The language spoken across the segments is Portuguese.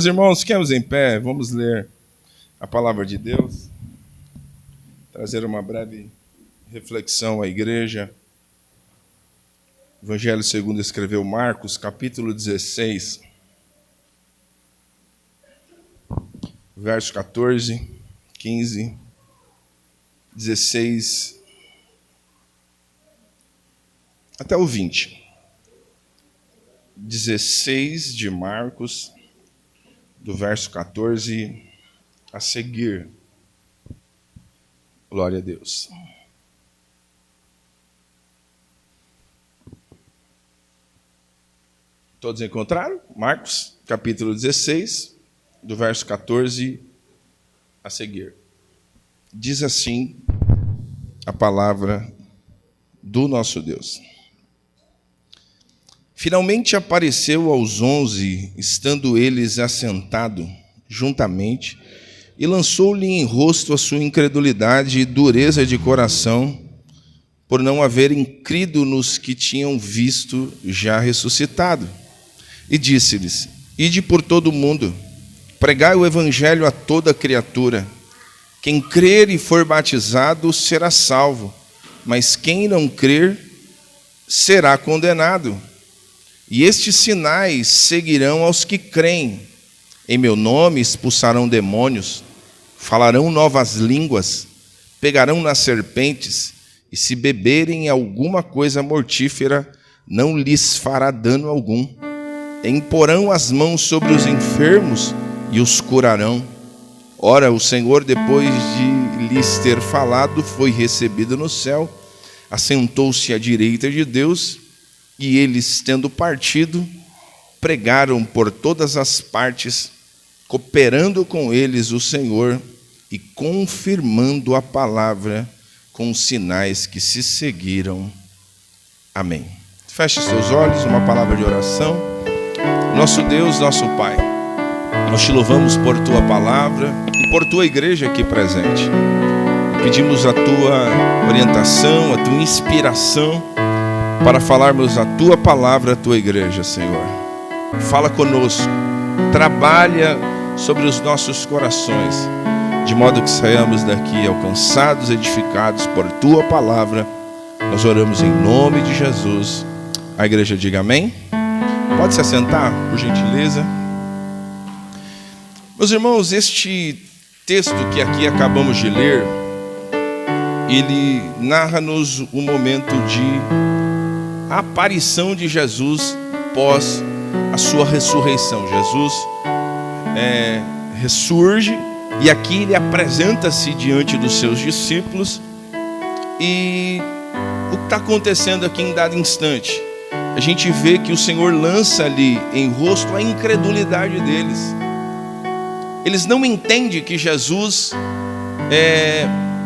Meus irmãos, fiquemos em pé, vamos ler a palavra de Deus, trazer uma breve reflexão à igreja. Evangelho segundo escreveu Marcos, capítulo 16, verso 14, 15, 16, até o 20. 16 de Marcos, do verso 14 a seguir. Glória a Deus. Todos encontraram? Marcos, capítulo 16, do verso 14 a seguir. Diz assim a palavra do nosso Deus. Finalmente apareceu aos 11, estando eles assentados juntamente, e lançou-lhe em rosto a sua incredulidade e dureza de coração, por não haverem crido nos que tinham visto já ressuscitado. E disse-lhes: Ide por todo o mundo, pregai o evangelho a toda criatura. Quem crer e for batizado será salvo, mas quem não crer será condenado. E estes sinais seguirão aos que creem. Em meu nome expulsarão demônios, falarão novas línguas, pegarão nas serpentes, e se beberem alguma coisa mortífera, não lhes fará dano algum. Imporão as mãos sobre os enfermos e os curarão. Ora, o Senhor, depois de lhes ter falado, foi recebido no céu, assentou-se à direita de Deus. E eles, tendo partido, pregaram por todas as partes, cooperando com eles o Senhor e confirmando a palavra com os sinais que se seguiram. Amém. Feche seus olhos, uma palavra de oração. Nosso Deus, nosso Pai, nós te louvamos por tua palavra e por tua igreja aqui presente. Pedimos a tua orientação, a tua inspiração, para falarmos a tua palavra, a tua igreja, Senhor. Fala conosco, trabalha sobre os nossos corações, de modo que saiamos daqui alcançados, edificados por tua palavra. Nós oramos em nome de Jesus. A igreja diga amém. Pode se assentar, por gentileza. Meus irmãos, este texto que aqui acabamos de ler, ele narra-nos um momento de a aparição de Jesus pós a sua ressurreição. Jesus ressurge e aqui ele apresenta-se diante dos seus discípulos. E o que está acontecendo aqui em dado instante? A gente vê que o Senhor lança ali em rosto a incredulidade deles. Eles não entendem que Jesus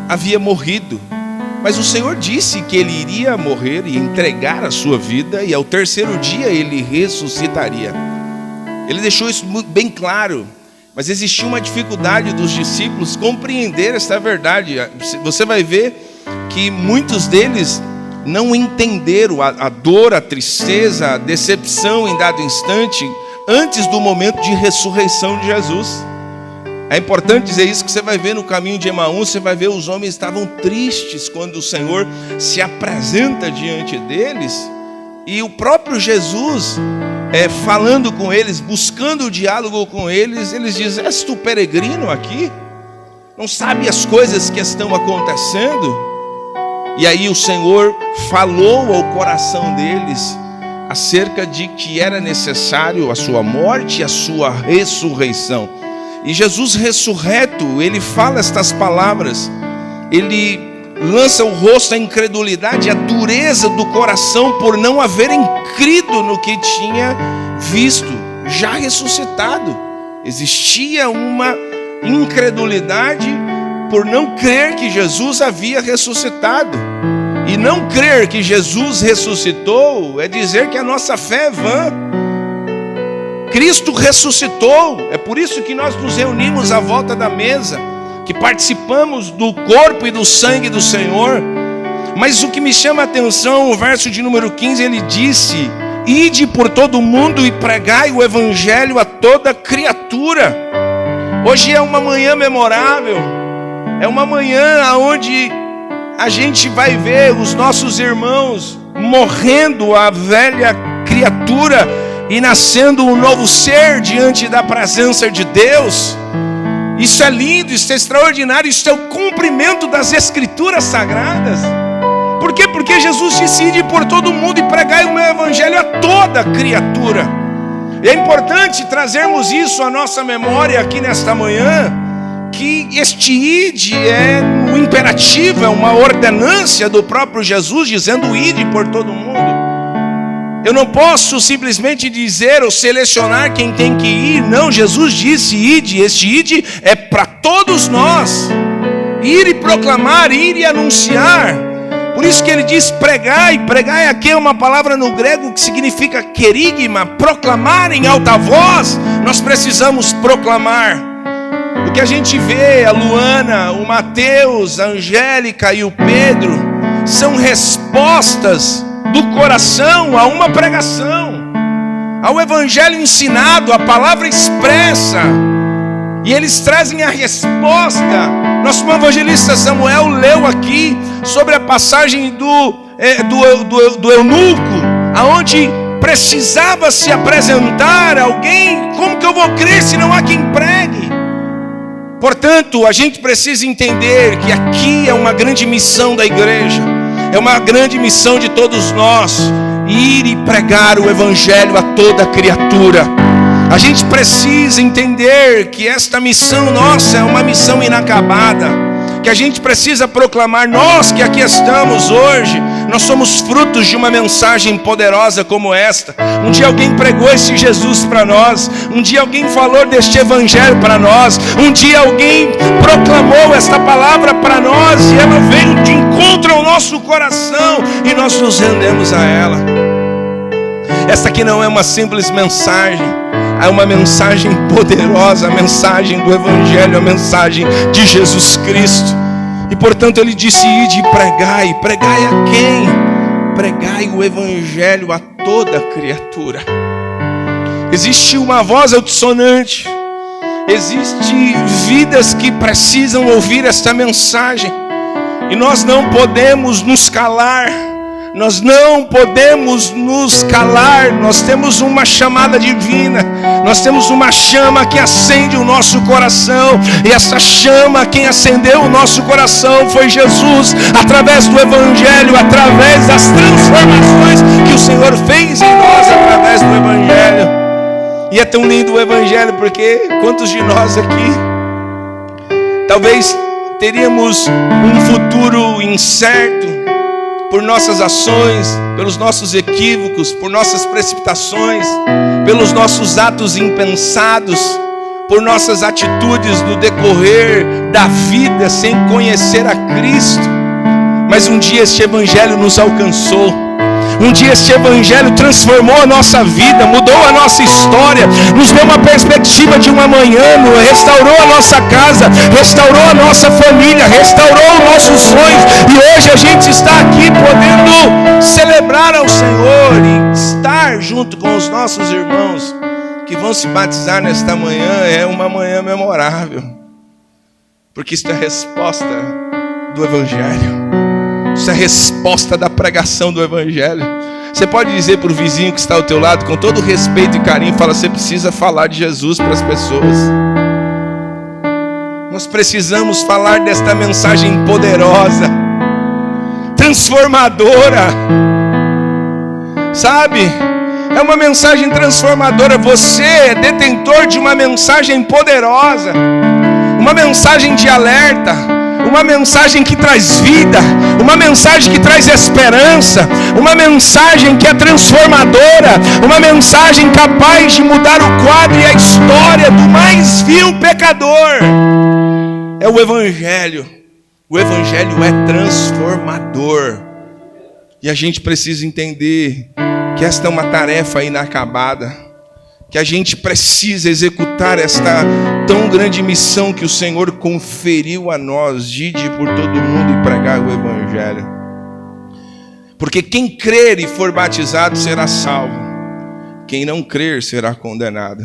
havia morrido. Mas o Senhor disse que ele iria morrer e entregar a sua vida, e ao terceiro dia ele ressuscitaria. Ele deixou isso bem claro, mas existia uma dificuldade dos discípulos compreender esta verdade. Você vai ver que muitos deles não entenderam a dor, a tristeza, a decepção em dado instante, antes do momento de ressurreição de Jesus. É importante dizer isso, que você vai ver no caminho de Emaús, você vai ver os homens estavam tristes quando o Senhor se apresenta diante deles, e o próprio Jesus, falando com eles, buscando o diálogo com eles, eles dizem: És tu peregrino aqui? Não sabe as coisas que estão acontecendo? E aí o Senhor falou ao coração deles acerca de que era necessário a sua morte e a sua ressurreição. E Jesus ressurreto, ele fala estas palavras, ele lança o rosto à incredulidade, à dureza do coração, por não haverem crido no que tinha visto, já ressuscitado. Existia uma incredulidade por não crer que Jesus havia ressuscitado. E não crer que Jesus ressuscitou é dizer que a nossa fé é vã. Cristo ressuscitou, é por isso que nós nos reunimos à volta da mesa, que participamos do corpo e do sangue do Senhor. Mas o que me chama a atenção, o verso de número 15, ele disse: Ide por todo mundo e pregai o evangelho a toda criatura. Hoje é uma manhã memorável. É uma manhã onde a gente vai ver os nossos irmãos morrendo a velha criatura e nascendo um novo ser diante da presença de Deus. Isso é lindo, isso é extraordinário, isso é o cumprimento das Escrituras Sagradas. Por quê? Porque Jesus disse: ide por todo mundo e pregai o meu evangelho a toda criatura. E é importante trazermos isso à nossa memória aqui nesta manhã, que este ide é um imperativo, é uma ordenância do próprio Jesus, dizendo: ide por todo mundo. Eu não posso simplesmente dizer ou selecionar quem tem que ir. Não, Jesus disse ide. Este ide é para todos nós. Ir e proclamar, ir e anunciar. Por isso que ele diz pregai. Pregai aqui é uma palavra no grego que significa querigma, proclamar em alta voz. Nós precisamos proclamar. O que a gente vê, a Luana, o Mateus, a Angélica e o Pedro, são respostas do coração a uma pregação, ao evangelho ensinado, a palavra expressa, e eles trazem a resposta. Nosso evangelista Samuel leu aqui sobre a passagem do eunuco, aonde precisava se apresentar alguém. Como que eu vou crer se não há quem pregue? Portanto, a gente precisa entender que aqui é uma grande missão da igreja. É uma grande missão de todos nós, ir e pregar o evangelho a toda criatura. A gente precisa entender que esta missão nossa é uma missão inacabada, que a gente precisa proclamar. Nós que aqui estamos hoje, nós somos frutos de uma mensagem poderosa como esta. Um dia alguém pregou esse Jesus para nós, um dia alguém falou deste evangelho para nós, um dia alguém proclamou esta palavra para nós, e ela veio de encontro ao nosso coração, e nós nos rendemos a ela. Esta aqui não é uma simples mensagem, é uma mensagem poderosa, a mensagem do evangelho, a mensagem de Jesus Cristo. E portanto ele disse: ide e pregai. Pregai a quem? Pregai o evangelho a toda criatura. Existe uma voz altissonante, existe vidas que precisam ouvir esta mensagem, e nós não podemos nos calar. Nós não podemos nos calar. Nós temos uma chamada divina, nós temos uma chama que acende o nosso coração, e essa chama, quem acendeu o nosso coração foi Jesus, através do evangelho, através das transformações que o Senhor fez em nós através do evangelho. E é tão lindo o evangelho, porque quantos de nós aqui talvez teríamos um futuro incerto por nossas ações, pelos nossos equívocos, por nossas precipitações, pelos nossos atos impensados, por nossas atitudes no decorrer da vida sem conhecer a Cristo. Mas um dia este evangelho nos alcançou. Um dia este evangelho transformou a nossa vida, mudou a nossa história, nos deu uma perspectiva de um amanhã, restaurou a nossa casa, restaurou a nossa família, restaurou os nossos sonhos. E hoje a gente está aqui podendo celebrar ao Senhor e estar junto com os nossos irmãos que vão se batizar nesta manhã. É uma manhã memorável, porque isso é a resposta do evangelho. Isso é a resposta da pregação do evangelho. Você pode dizer para o vizinho que está ao teu lado, com todo respeito e carinho, fala: você precisa falar de Jesus para as pessoas. Nós precisamos falar desta mensagem poderosa, transformadora. Sabe? É uma mensagem transformadora. Você é detentor de uma mensagem poderosa, uma mensagem de alerta, uma mensagem que traz vida, uma mensagem que traz esperança, uma mensagem que é transformadora, uma mensagem capaz de mudar o quadro e a história do mais vil pecador. É o evangelho. O evangelho é transformador. E a gente precisa entender que esta é uma tarefa inacabada, que a gente precisa executar esta tão grande missão que o Senhor conferiu a nós, de ir por todo mundo e pregar o evangelho. Porque quem crer e for batizado será salvo. quem não crer será condenado.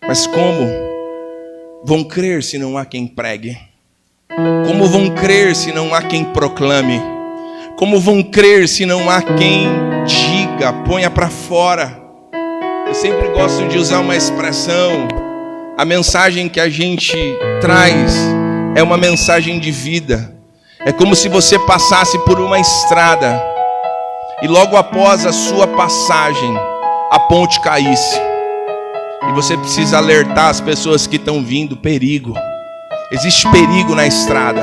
Mas como vão crer se não há quem pregue? Como vão crer se não há quem proclame? Como vão crer se não há quem diga, ponha para fora? Eu sempre gosto de usar uma expressão: a mensagem que a gente traz é uma mensagem de vida. É como se você passasse por uma estrada e logo após a sua passagem a ponte caísse. E você precisa alertar as pessoas que estão vindo: perigo. Existe perigo na estrada.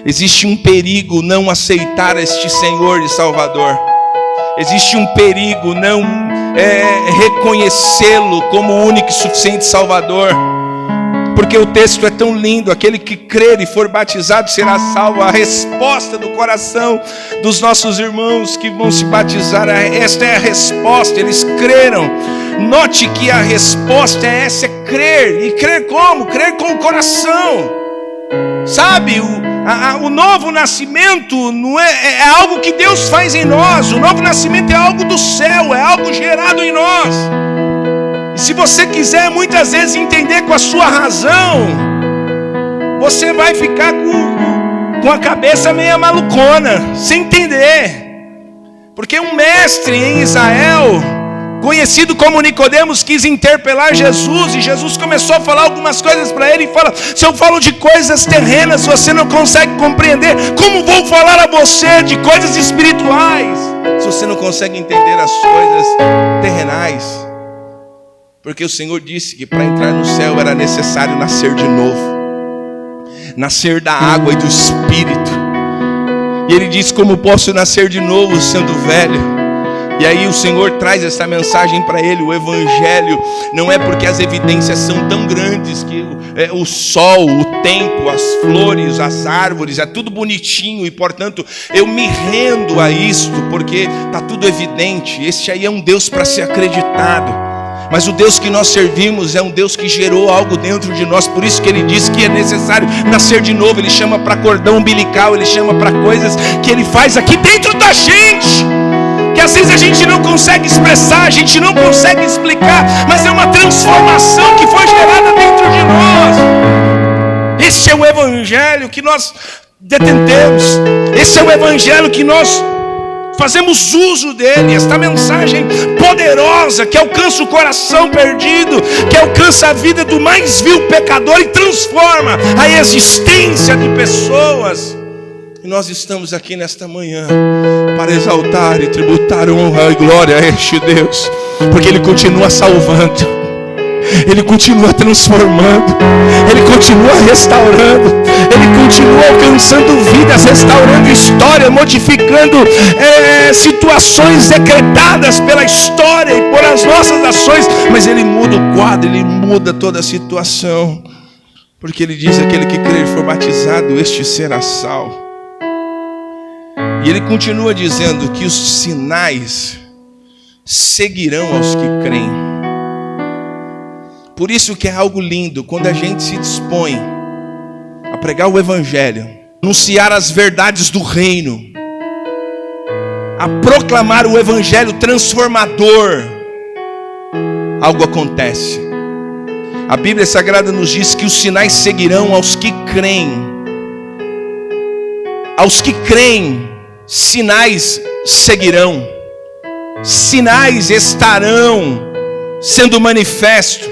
Existe um perigo não aceitar este Senhor e Salvador. Existe um perigo não reconhecê-lo como o único e suficiente Salvador. Porque o texto é tão lindo: aquele que crer e for batizado será salvo. A resposta do coração dos nossos irmãos que vão se batizar, esta é a resposta, eles creram. Note que a resposta é essa, é crer. E crer como? Crer com o coração. Sabe, o novo nascimento não é algo que Deus faz em nós. O novo nascimento é algo do céu, é algo gerado em nós. E se você quiser muitas vezes entender com a sua razão, você vai ficar com a cabeça meio malucona, sem entender. Porque um mestre em Israel, conhecido como Nicodemos, quis interpelar Jesus, e Jesus começou a falar algumas coisas para ele, e fala: se eu falo de coisas terrenas, você não consegue compreender, como vou falar a você de coisas espirituais, se você não consegue entender as coisas terrenais? Porque o Senhor disse que para entrar no céu era necessário nascer de novo, nascer da água e do Espírito. E ele disse: como posso nascer de novo sendo velho? E aí o Senhor traz essa mensagem para ele: o Evangelho não é porque as evidências são tão grandes que o sol, o tempo, as flores, as árvores, é tudo bonitinho e portanto eu me rendo a isto porque está tudo evidente. Este aí é um Deus para ser acreditado. Mas o Deus que nós servimos é um Deus que gerou algo dentro de nós. Por isso que ele diz que é necessário nascer de novo. Ele chama para cordão umbilical, ele chama para coisas que ele faz aqui dentro da gente, que às vezes a gente não consegue expressar, a gente não consegue explicar, mas é uma transformação que foi gerada dentro de nós. Esse é o Evangelho que nós detentemos. Esse é o Evangelho que nós fazemos uso dele. Esta mensagem poderosa que alcança o coração perdido, que alcança a vida do mais vil pecador e transforma a existência de pessoas. E nós estamos aqui nesta manhã para exaltar e tributar honra e glória a este Deus, porque Ele continua salvando, Ele continua transformando, Ele continua restaurando, Ele continua alcançando vidas, restaurando história, modificando situações decretadas pela história e por as nossas ações. Mas Ele muda o quadro, Ele muda toda a situação, porque Ele diz: aquele que crer e for batizado, este será salvo. E ele continua dizendo que os sinais seguirão aos que creem. Por isso que é algo lindo quando a gente se dispõe a pregar o Evangelho, anunciar as verdades do reino, a proclamar o Evangelho transformador. Algo acontece. A Bíblia Sagrada nos diz que os sinais seguirão aos que creem. Aos que creem, sinais seguirão, sinais estarão sendo manifestos,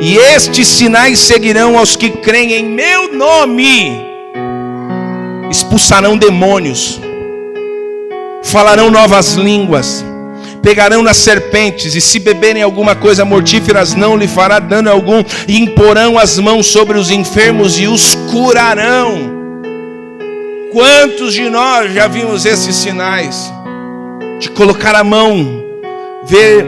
e estes sinais seguirão aos que creem em meu nome. Expulsarão demônios, falarão novas línguas, pegarão nas serpentes, e se beberem alguma coisa mortífera não lhe fará dano algum, e imporão as mãos sobre os enfermos e os curarão. Quantos de nós já vimos esses sinais? De colocar a mão, ver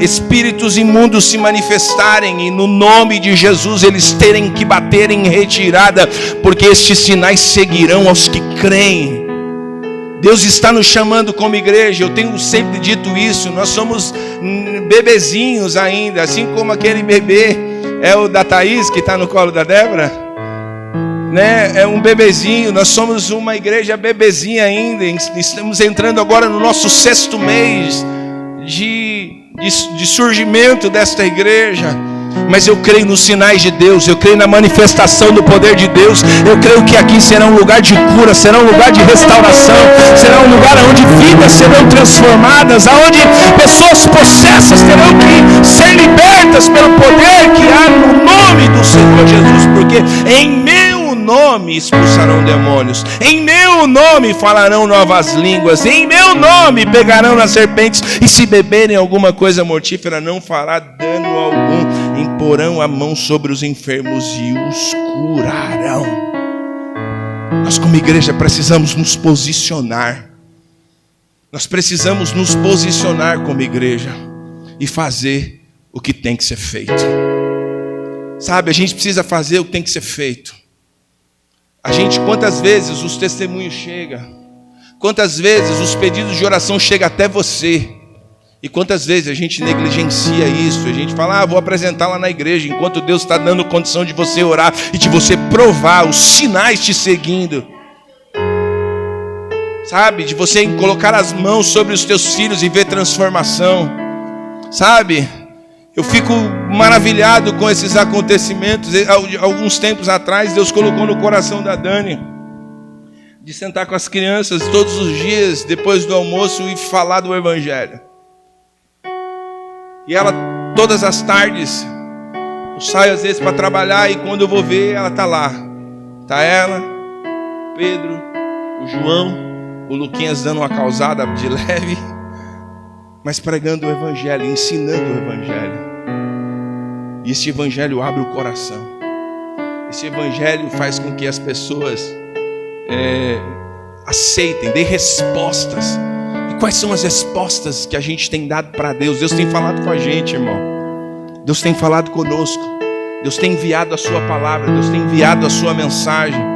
espíritos imundos se manifestarem, e no nome de Jesus eles terem que bater em retirada, porque estes sinais seguirão aos que creem. Deus está nos chamando como igreja. Eu tenho sempre dito isso. Nós somos bebezinhos ainda, assim como aquele bebê é o da Thaís que está no colo da Débora, né? É um bebezinho. Nós somos uma igreja bebezinha ainda. Estamos entrando agora no nosso 6º mês de de surgimento desta igreja. Mas eu creio nos sinais de Deus, eu creio na manifestação do poder de Deus. Eu creio que aqui será um lugar de cura, será um lugar de restauração, será um lugar onde vidas serão transformadas, onde pessoas possessas terão que ser libertas pelo poder que há no nome do Senhor Jesus, porque em meu nome expulsarão demônios, em meu nome falarão novas línguas, em meu nome pegarão nas serpentes, e se beberem alguma coisa mortífera não fará dano algum, imporão a mão sobre os enfermos e os curarão. Nós como igreja precisamos nos posicionar, nós precisamos nos posicionar como igreja e fazer o que tem que ser feito. Sabe, a gente precisa fazer o que tem que ser feito. Quantas vezes os testemunhos chegam, quantas vezes os pedidos de oração chegam até você, e quantas vezes a gente negligencia isso, a gente fala, vou apresentar lá na igreja, enquanto Deus está dando condição de você orar e de você provar os sinais te seguindo, sabe, de você colocar as mãos sobre os teus filhos e ver transformação, sabe. Eu fico maravilhado com esses acontecimentos. Alguns tempos atrás, Deus colocou no coração da Dani de sentar com as crianças todos os dias, depois do almoço, e falar do Evangelho. E ela, todas as tardes, eu saio às vezes para trabalhar, e quando eu vou ver, ela está lá. Está ela, o Pedro, o João, o Luquinhas dando uma causada de leve, mas pregando o Evangelho, ensinando o Evangelho. E esse Evangelho abre o coração. Esse Evangelho faz com que as pessoas aceitem, dê respostas. E quais são as respostas que a gente tem dado para Deus? Deus tem falado com a gente, irmão. Deus tem falado conosco. Deus tem enviado a sua palavra. Deus tem enviado a sua mensagem.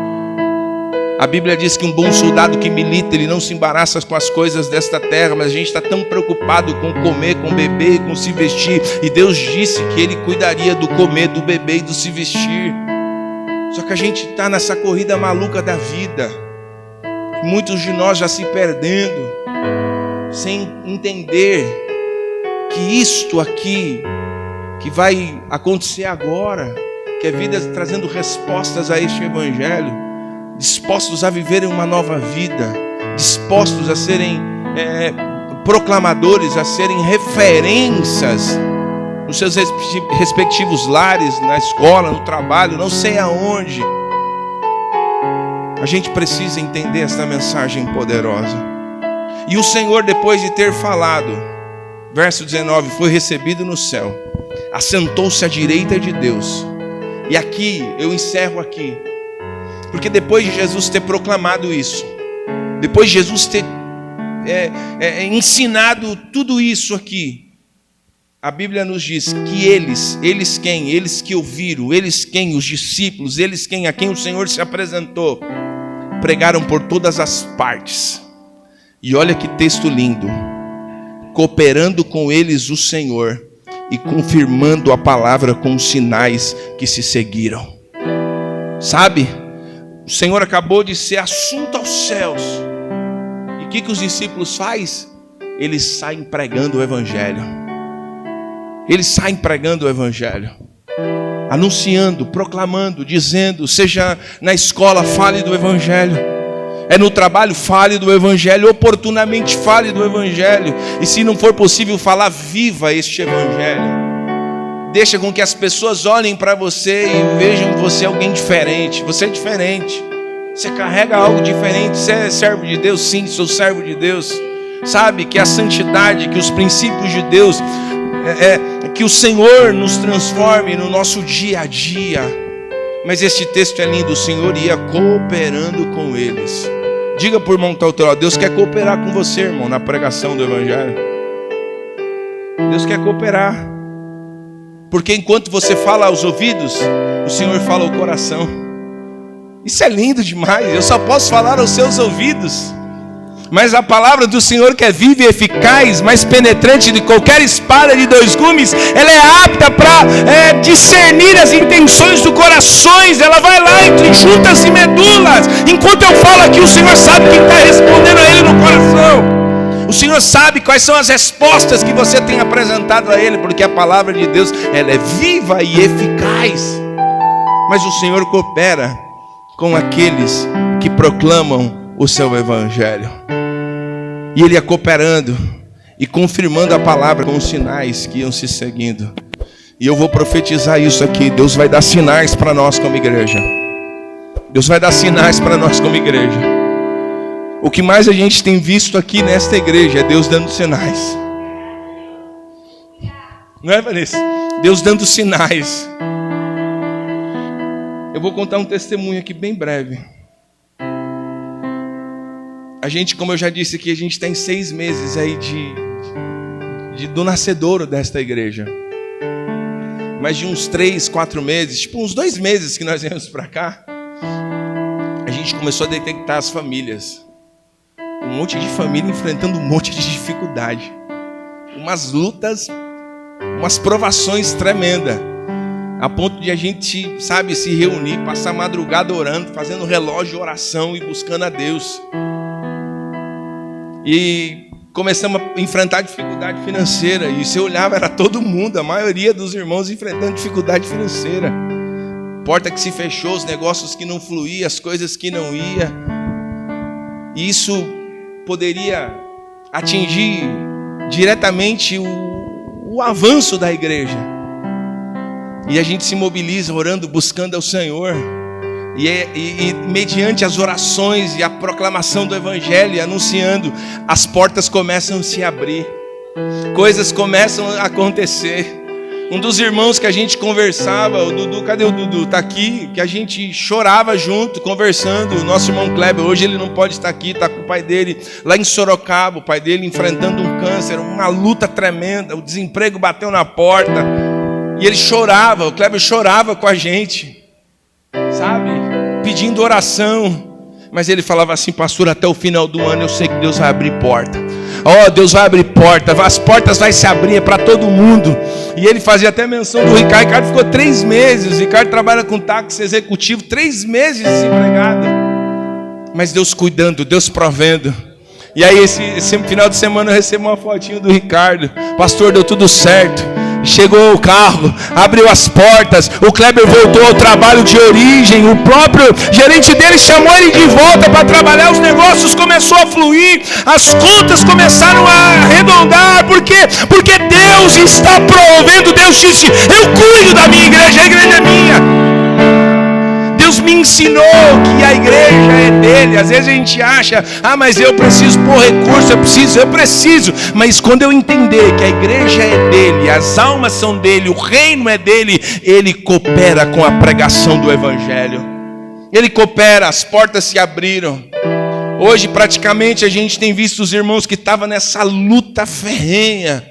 A Bíblia diz que um bom soldado que milita, ele não se embaraça com as coisas desta terra, mas a gente está tão preocupado com comer, com beber, com se vestir, e Deus disse que Ele cuidaria do comer, do beber e do se vestir. Só que a gente está nessa corrida maluca da vida, muitos de nós já se perdendo, sem entender que isto aqui, que vai acontecer agora, que é vida trazendo respostas a este Evangelho, dispostos a viverem uma nova vida, dispostos a serem proclamadores, a serem referências nos seus respectivos lares, na escola, no trabalho, não sei aonde. A gente precisa entender esta mensagem poderosa. E o Senhor, depois de ter falado, verso 19, foi recebido no céu, assentou-se à direita de Deus. E aqui, eu encerro aqui, porque depois de Jesus ter proclamado isso, depois de Jesus ter ensinado tudo isso aqui, a Bíblia nos diz que eles quem? Eles que ouviram, eles quem? Os discípulos, eles quem? A quem o Senhor se apresentou, pregaram por todas as partes. E olha que texto lindo, cooperando com eles o Senhor e confirmando a palavra com os sinais que se seguiram. Sabe? O Senhor acabou de ser assunto aos céus. E o que os discípulos fazem? Eles saem pregando o Evangelho. Eles saem pregando o Evangelho. Anunciando, proclamando, dizendo, seja na escola, fale do Evangelho. É no trabalho, fale do Evangelho. Oportunamente fale do Evangelho. E se não for possível falar, viva este Evangelho. Deixa com que as pessoas olhem para você e vejam você alguém diferente. Você é diferente. Você carrega algo diferente. Você é servo de Deus? Sim, sou servo de Deus. Sabe que a santidade, que os princípios de Deus, que o Senhor nos transforme no nosso dia a dia. Mas este texto é lindo. O Senhor ia cooperando com eles. Diga por irmão que está ao teu lado, Deus quer cooperar com você, irmão, na pregação do Evangelho. Deus quer cooperar. Porque enquanto você fala aos ouvidos, o Senhor fala ao coração. Isso é lindo demais. Eu só posso falar aos seus ouvidos. Mas a palavra do Senhor, que é viva e eficaz, mais penetrante de qualquer espada de dois gumes, ela é apta para discernir as intenções do coração. Ela vai lá entre juntas e medulas. Enquanto eu falo aqui, o Senhor sabe quem está respondendo a Ele no coração. O Senhor sabe quais são as respostas que você tem apresentado a Ele, porque a palavra de Deus, ela é viva e eficaz. Mas o Senhor coopera com aqueles que proclamam o seu evangelho. E Ele ia cooperando e confirmando a palavra com os sinais que iam se seguindo. E eu vou profetizar isso aqui. Deus vai dar sinais para nós como igreja. Deus vai dar sinais para nós como igreja. O que mais a gente tem visto aqui nesta igreja é Deus dando sinais. Não é, Vanessa? Deus dando sinais. Eu vou contar um testemunho aqui bem breve. A gente, como eu já disse aqui, a gente está em 6 meses aí do nascedouro desta igreja. Mas de uns 3, 4 meses, tipo uns 2 meses que nós viemos para cá, a gente começou a detectar as famílias. Um monte de família enfrentando um monte de dificuldade. Umas lutas, umas provações tremendas. A ponto de a gente, sabe, se reunir, passar a madrugada orando, fazendo relógio de oração e buscando a Deus. E começamos a enfrentar dificuldade financeira. E você olhava, era todo mundo, a maioria dos irmãos enfrentando dificuldade financeira. Porta que se fechou, os negócios que não fluíam, as coisas que não iam. E isso poderia atingir diretamente o avanço da igreja. E a gente se mobiliza orando, buscando ao Senhor. E mediante as orações e a proclamação do Evangelho, e anunciando, as portas começam a se abrir. Coisas começam a acontecer. Um dos irmãos que a gente conversava, o Dudu, cadê o Dudu? Está aqui, que a gente chorava junto, conversando. O nosso irmão Kleber, hoje ele não pode estar aqui, está com o pai dele lá em Sorocaba, o pai dele enfrentando um câncer, uma luta tremenda, o desemprego bateu na porta. E ele chorava, o Kleber chorava com a gente, sabe? Pedindo oração. Mas ele falava assim: pastor, até o final do ano eu sei que Deus vai abrir porta. Oh, Deus vai abrir porta, as portas vai se abrir para todo mundo. E ele fazia até menção do Ricardo. Ricardo ficou 3 meses. O Ricardo trabalha com táxi executivo, 3 meses desempregado. Mas Deus cuidando, Deus provendo. E aí esse final de semana eu recebo uma fotinho do Ricardo: pastor, deu tudo certo. Chegou o carro, abriu as portas, o Kleber voltou ao trabalho de origem, o próprio gerente dele chamou ele de volta para trabalhar, os negócios começaram a fluir, as contas começaram a arredondar. Por quê? Porque Deus está provendo. Deus disse: eu cuido da minha igreja, a igreja é minha. Deus me ensinou que a igreja é dele. Às vezes a gente acha: ah, mas eu preciso pôr recurso, eu preciso. Mas quando eu entender que a igreja é dele, as almas são dele, o reino é dele, ele coopera com a pregação do evangelho. Ele coopera, as portas se abriram. Hoje praticamente a gente tem visto os irmãos que estavam nessa luta ferrenha,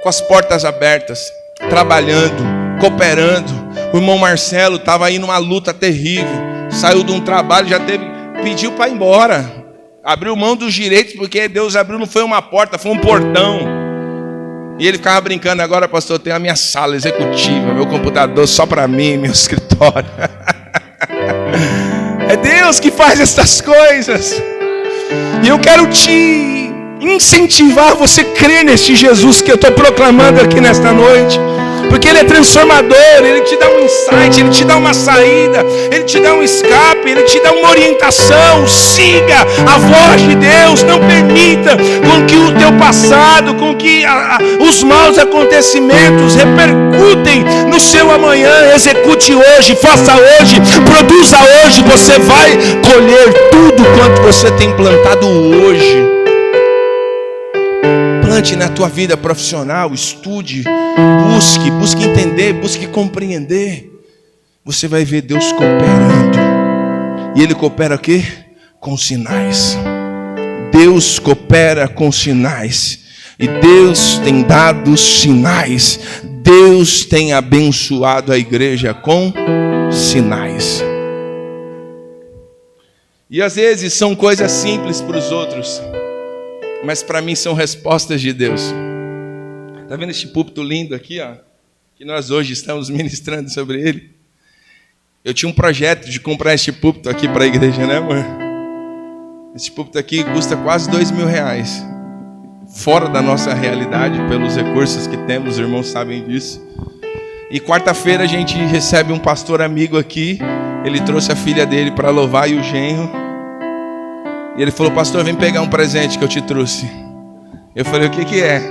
com as portas abertas, trabalhando, cooperando. O irmão Marcelo estava aí numa luta terrível. Saiu de um trabalho, pediu para ir embora. Abriu mão dos direitos, porque Deus abriu, não foi uma porta, foi um portão. E ele ficava brincando: agora, pastor, eu tenho a minha sala executiva, meu computador só para mim, meu escritório. É Deus que faz essas coisas. E eu quero te incentivar você a crer neste Jesus que eu estou proclamando aqui nesta noite. Porque Ele é transformador, Ele te dá um insight, Ele te dá uma saída, Ele te dá um escape, Ele te dá uma orientação. Siga a voz de Deus, não permita com que o teu passado, com que os maus acontecimentos repercutem no seu amanhã. Execute hoje, faça hoje, produza hoje, você vai colher tudo quanto você tem plantado hoje. Plante na tua vida profissional, estude, busque entender, busque compreender. Você vai ver Deus cooperando. E Ele coopera o quê? Com sinais. Deus coopera com sinais. E Deus tem dado sinais. Deus tem abençoado a igreja com sinais. E às vezes são coisas simples para os outros, mas para mim são respostas de Deus. Está vendo este púlpito lindo aqui, ó, que nós hoje estamos ministrando sobre ele? Eu tinha um projeto de comprar este púlpito aqui para a igreja, né, amor? Esse púlpito aqui custa quase R$2.000. fora da nossa realidade, pelos recursos que temos, os irmãos sabem disso. E quarta-feira a gente recebe um pastor amigo aqui. Ele trouxe a filha dele para louvar e o genro. E ele falou: pastor, vem pegar um presente que eu te trouxe. Eu falei: o que é?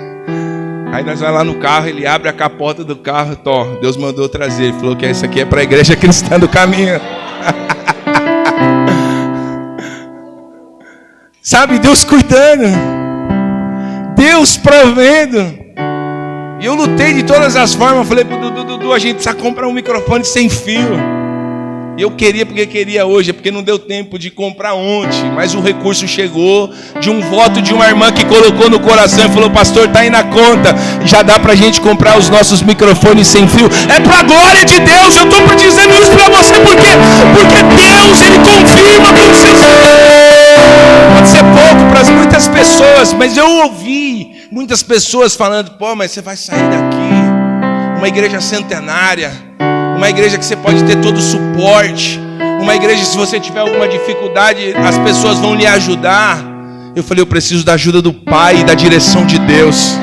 Aí nós vamos lá no carro, ele abre a capota do carro. Deus mandou trazer. Ele falou que isso aqui é para a igreja cristã do caminho. Sabe, Deus cuidando, Deus provendo. E eu lutei de todas as formas. Falei pro Dudu: a gente precisa comprar um microfone sem fio. E eu queria porque queria hoje, porque não deu tempo de comprar ontem. Mas o recurso chegou de um voto de uma irmã que colocou no coração e falou: pastor, tá aí na conta, já dá pra gente comprar os nossos microfones sem fio. É pra glória de Deus. Eu tô dizendo isso pra você porque Deus, Ele confirma com seus... Pode ser pouco para muitas pessoas, mas eu ouvi muitas pessoas falando: pô, mas você vai sair daqui, uma igreja centenária, uma igreja que você pode ter todo o suporte, uma igreja que se você tiver alguma dificuldade, as pessoas vão lhe ajudar. Eu falei: eu preciso da ajuda do Pai e da direção de Deus.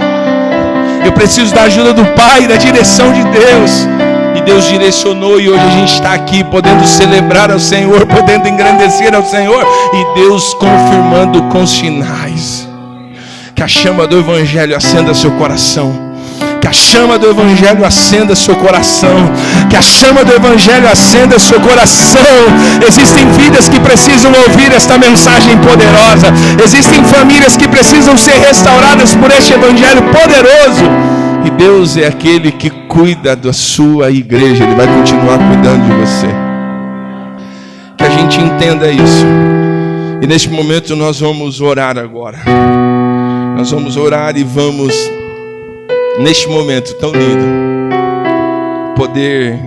Eu preciso da ajuda do Pai e da direção de Deus. E Deus direcionou, e hoje a gente está aqui podendo celebrar ao Senhor, podendo engrandecer ao Senhor, e Deus confirmando com sinais. Que a chama do Evangelho acenda seu coração. Que a chama do Evangelho acenda seu coração. Que a chama do Evangelho acenda seu coração. Existem vidas que precisam ouvir esta mensagem poderosa. Existem famílias que precisam ser restauradas por este Evangelho poderoso. E Deus é aquele que cuida da sua igreja. Ele vai continuar cuidando de você. Que a gente entenda isso. E neste momento nós vamos orar agora. Nós vamos orar e vamos, neste momento tão lindo, poder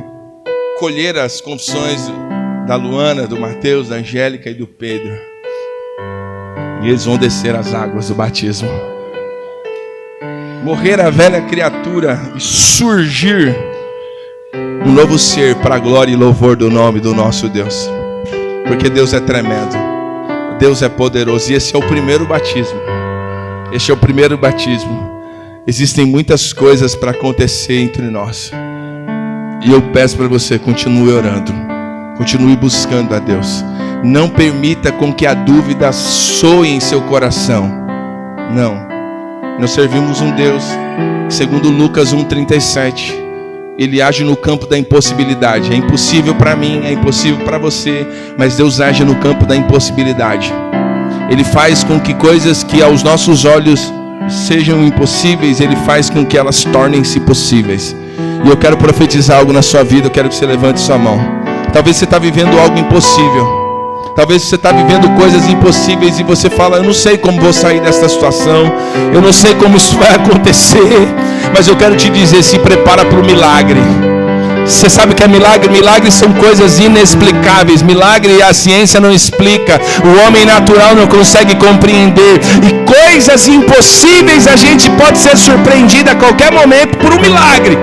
colher as confissões da Luana, do Mateus, da Angélica e do Pedro. E eles vão descer as águas do batismo. Morrer a velha criatura e surgir um novo ser para a glória e louvor do nome do nosso Deus. Porque Deus é tremendo, Deus é poderoso. E esse é o primeiro batismo. Este é o primeiro batismo. Existem muitas coisas para acontecer entre nós. E eu peço para você: continue orando, continue buscando a Deus. Não permita com que a dúvida soe em seu coração. Não. Nós servimos um Deus, segundo Lucas 1,37, Ele age no campo da impossibilidade. É impossível para mim, é impossível para você, mas Deus age no campo da impossibilidade. Ele faz com que coisas que aos nossos olhos sejam impossíveis, Ele faz com que elas tornem-se possíveis. E eu quero profetizar algo na sua vida. Eu quero que você levante sua mão. Talvez você está vivendo algo impossível. Talvez você está vivendo coisas impossíveis e você fala: eu não sei como vou sair dessa situação, eu não sei como isso vai acontecer. Mas eu quero te dizer: se prepara para o milagre. Você sabe o que é milagre? Milagres são coisas inexplicáveis. Milagre a ciência não explica, o homem natural não consegue compreender. E coisas impossíveis a gente pode ser surpreendido a qualquer momento por um milagre.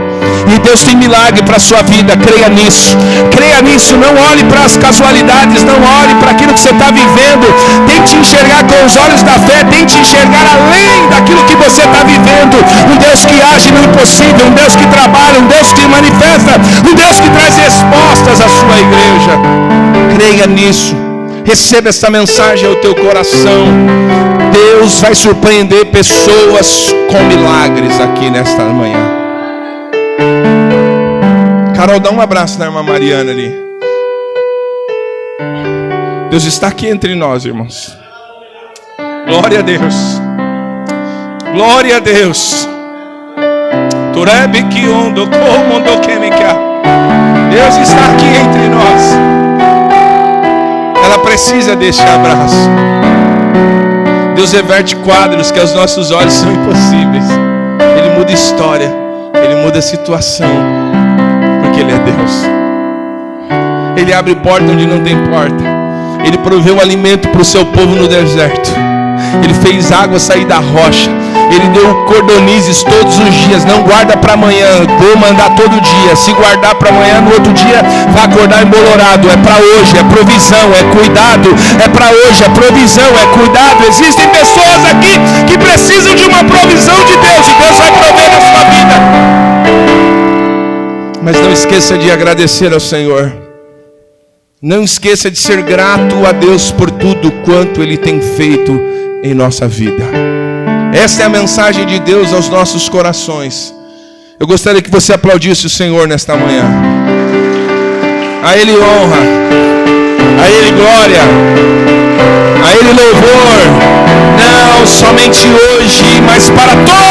E Deus tem milagre para a sua vida. Creia nisso. Creia nisso. Não olhe para as casualidades. Não olhe para aquilo que você está vivendo. Tente enxergar com os olhos da fé. Tente enxergar além daquilo que você está vivendo. Um Deus que age no impossível. Um Deus que trabalha. Um Deus que manifesta. Um Deus que traz respostas à sua igreja. Creia nisso. Receba esta mensagem ao teu coração. Deus vai surpreender pessoas com milagres aqui nesta manhã. Carol, dá um abraço na irmã Mariana ali. Deus está aqui entre nós, irmãos. Glória a Deus. Glória a Deus. Deus está aqui entre nós. Ela precisa deste abraço. Deus reverte quadros que aos nossos olhos são impossíveis. Ele muda história. Ele muda situação. Porque Ele é Deus. Ele abre porta onde não tem porta. Ele proveu alimento para o seu povo no deserto. Ele fez água sair da rocha. Ele deu cordonizes todos os dias. Não guarda para amanhã, vou mandar todo dia. Se guardar para amanhã, no outro dia vai acordar embolorado. É para hoje, é provisão, é cuidado. É para hoje, é provisão, é cuidado. Existem pessoas aqui que precisam de uma provisão de Deus, e Deus vai prover na sua vida. Mas não esqueça de agradecer ao Senhor. Não esqueça de ser grato a Deus por tudo quanto Ele tem feito em nossa vida. Essa é a mensagem de Deus aos nossos corações. Eu gostaria que você aplaudisse o Senhor nesta manhã. A Ele honra, a Ele glória, a Ele louvor. Não somente hoje, mas para todos